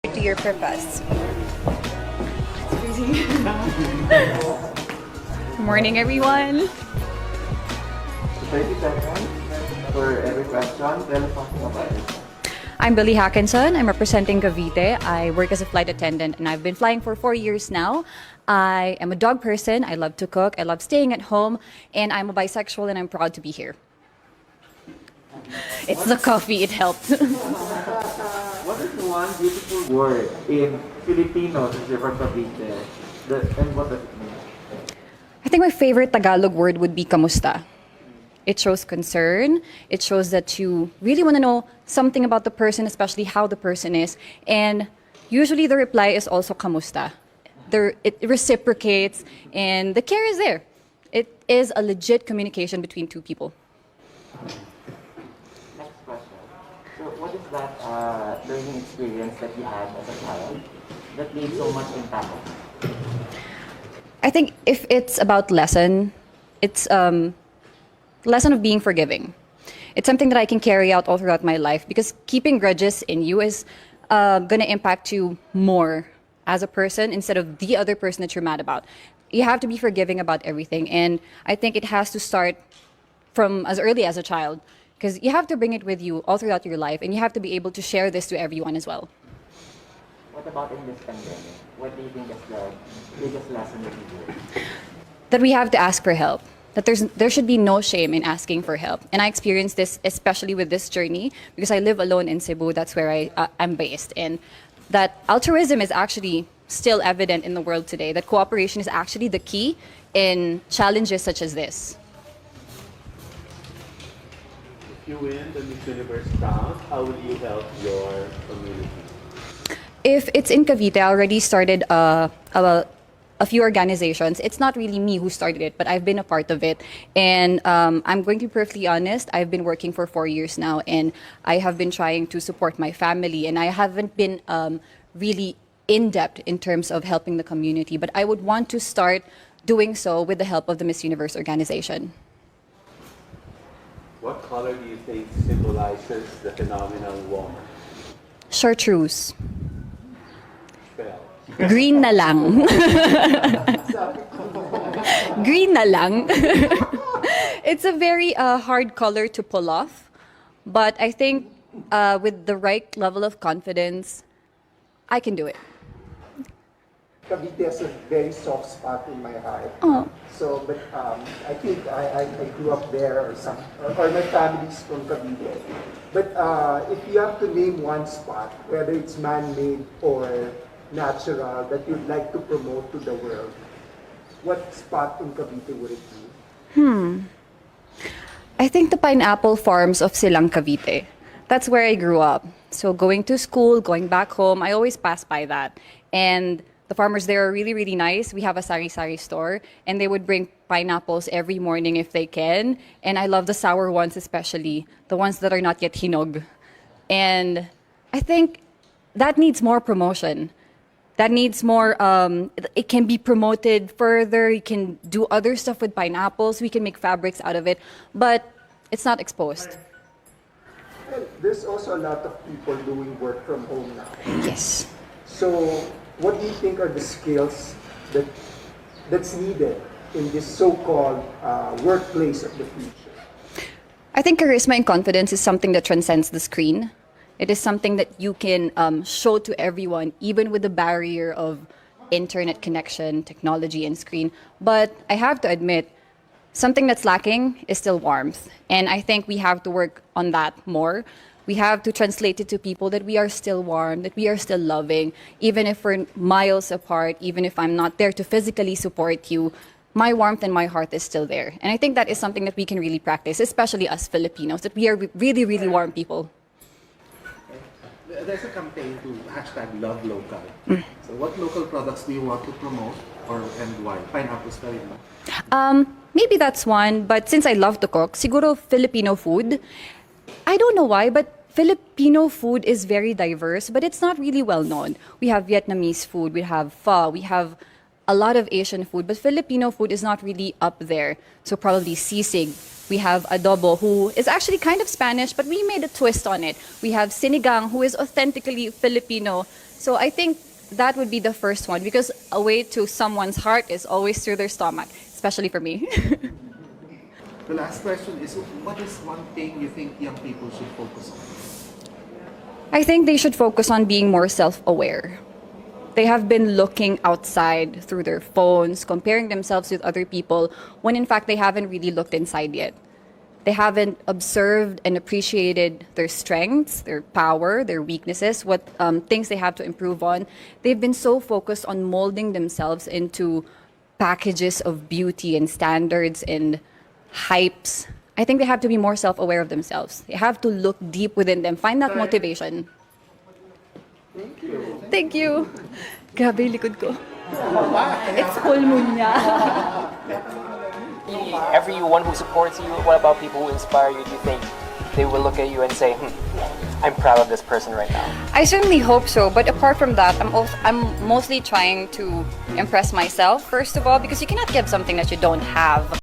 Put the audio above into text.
to your purpose. Good morning, everyone. 30 seconds for every question. Tell us something about it. I'm Billy Hackinson. I'm representing Cavite. I work as a flight attendant and I've been flying for 4 years now. I am a dog person. I love to cook. I love staying at home. And I'm a bisexual and I'm proud to be here. It's the coffee, it helped. What is the one beautiful word in Filipino since you're from Cavite? And what does it mean? I think my favorite Tagalog word would be kamusta. It shows concern. It shows that you really want to know something about the person, especially how the person is. And usually the reply is also kamusta. It reciprocates and the care is there. It is a legit communication between two people. Next question. So what is that learning experience that you had as a child that made so much impact? I think if it's about lesson, it's lesson of being forgiving. It's something that I can carry out all throughout my life because keeping grudges in you is going to impact you more as a person instead of the other person that you're mad about. You have to be forgiving about everything. And I think it has to start from as early as a child because you have to bring it with you all throughout your life and you have to be able to share this to everyone as well. What about in this pandemic? What do you think is the biggest lesson that you learned? That we have to ask for help. That there should be no shame in asking for help. And I experienced this especially with this journey because I live alone in Cebu. That's where I'm based. And that altruism is actually still evident in the world today. That cooperation is actually the key in challenges such as this. If you win the Miss Universe crown, how will you help your community? If it's in Cavite, I already started a few organizations. It's not really me who started it, but I've been a part of it. And I'm going to be perfectly honest, I've been working for 4 years now, and I have been trying to support my family, and I haven't been really in-depth in terms of helping the community, but I would want to start doing so with the help of the Miss Universe organization. What color do you think symbolizes the phenomenal woman? Chartreuse. Spell. Green na lang. Green na lang. It's a very hard color to pull off, but I think with the right level of confidence, I can do it. Cavite has a very soft spot in my heart. Oh. So, but I think I grew up there or my family's from Cavite. But if you have to name one spot, whether it's man-made or natural, that you'd like to promote to the world, what spot in Cavite would it be? I think the pineapple farms of Silang Cavite. That's where I grew up. So going to school, going back home, I always pass by that. And the farmers there are really, really nice. We have a sari-sari store, and they would bring pineapples every morning if they can. And I love the sour ones especially, the ones that are not yet hinog. And I think that needs more promotion. That needs more, it can be promoted further. You can do other stuff with pineapples. We can make fabrics out of it, but it's not exposed. Well, there's also a lot of people doing work from home now. Yes. So, what do you think are the skills that's needed in this so-called workplace of the future? I think charisma and confidence is something that transcends the screen. It is something that you can show to everyone, even with the barrier of internet connection, technology, and screen. But I have to admit, something that's lacking is still warmth. And I think we have to work on that more. We have to translate it to people that we are still warm, that we are still loving, even if we're miles apart, even if I'm not there to physically support you, my warmth and my heart is still there. And I think that is something that we can really practice, especially us Filipinos, that we are really, really warm people. There's a campaign to #Love Local. So what local products do you want to promote and why? Pineapples pa rin ba? Maybe that's one, but since I love to cook, siguro Filipino food. I don't know why, but Filipino food is very diverse, but it's not really well known. We have Vietnamese food, we have pho, we have a lot of Asian food, but Filipino food is not really up there. So probably sisig. We have adobo, who is actually kind of Spanish, but we made a twist on it. We have sinigang, who is authentically Filipino. So I think that would be the first one, because a way to someone's heart is always through their stomach, especially for me. The last question is, what is one thing you think young people should focus on? I think they should focus on being more self-aware. They have been looking outside through their phones, comparing themselves with other people, when in fact they haven't really looked inside yet. They haven't observed and appreciated their strengths, their power, their weaknesses, what things they have to improve on. They've been so focused on molding themselves into packages of beauty and standards and hypes. I think they have to be more self-aware of themselves. They have to look deep within them, find that motivation. Thank you. Thank you. Grabe, likod ko. It's pulmonya. Everyone who supports you, what about people who inspire you? Do you think they will look at you and say, I'm proud of this person right now? I certainly hope so, but apart from that, I'm mostly trying to impress myself, first of all, because you cannot give something that you don't have.